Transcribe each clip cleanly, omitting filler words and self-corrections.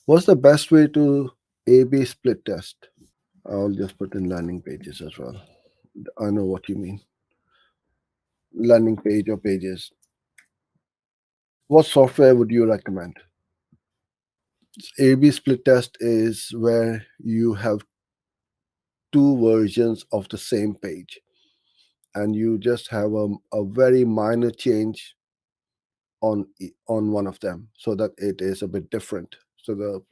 What's the best way to A/B split test? I'll just put in landing pages as well. I know what you mean. Landing page or pages. What software would you recommend? A/B split test is where you have two versions of the same page and you just have a very minor change on one of them so that it is a bit different. So the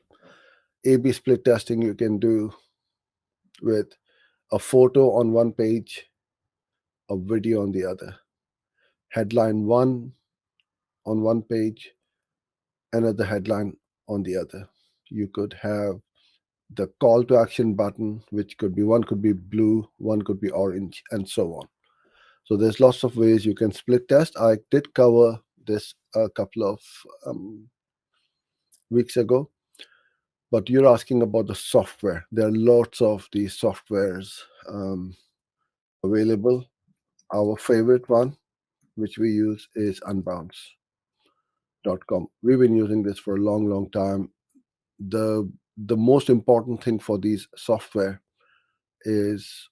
A/B split testing you can do with a photo on one page, a video on the other, headline one on one page, another headline on the other. You could have the call to action button, which could be one could be blue, one could be orange, and so on. So there's lots of ways you can split test. I did cover this a couple of weeks ago, but you're asking about the software. There are lots of these softwares available. Our favorite one, which we use, is unbounce.com. We've been using this for a long, long time. The most important thing for these software is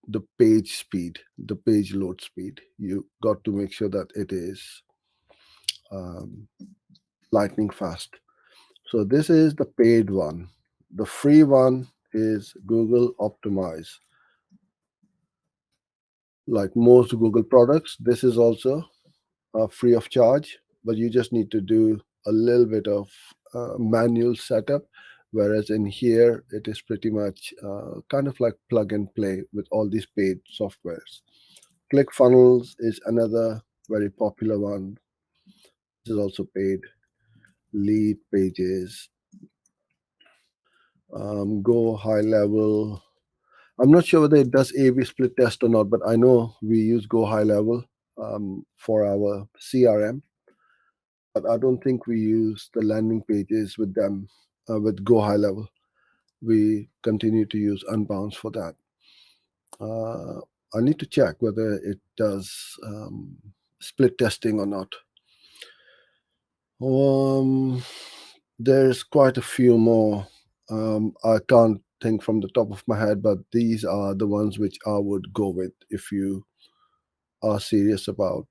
the page speed, the page load speed. You got to make sure that it is um, lightning fast. So this is the paid one. The free one is Google Optimize. Like most Google products, this is also free of charge, but you just need to do a little bit of manual setup. Whereas in here, it is pretty much kind of like plug and play with all these paid softwares. ClickFunnels is another very popular one. This is also paid. Lead pages, Go High Level. I'm not sure whether it does A/B split test or not, but I know we use Go High Level for our CRM, but I don't think we use the landing pages with them with Go High Level. We continue to use Unbounce for that. Uh, I need to check whether it does split testing or not. Um, there's quite a few more. I can't think from the top of my head, but these are the ones which I would go with if you are serious about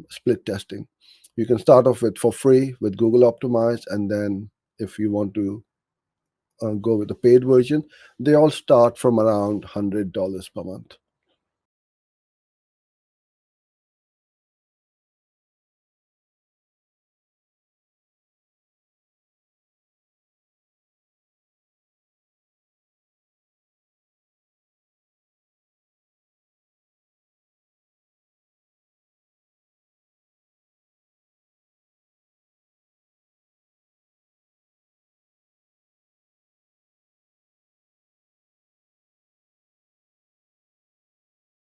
split testing. You can start off with for free with Google Optimize, and then if you want to go with the paid version, they all start from around $100 per month.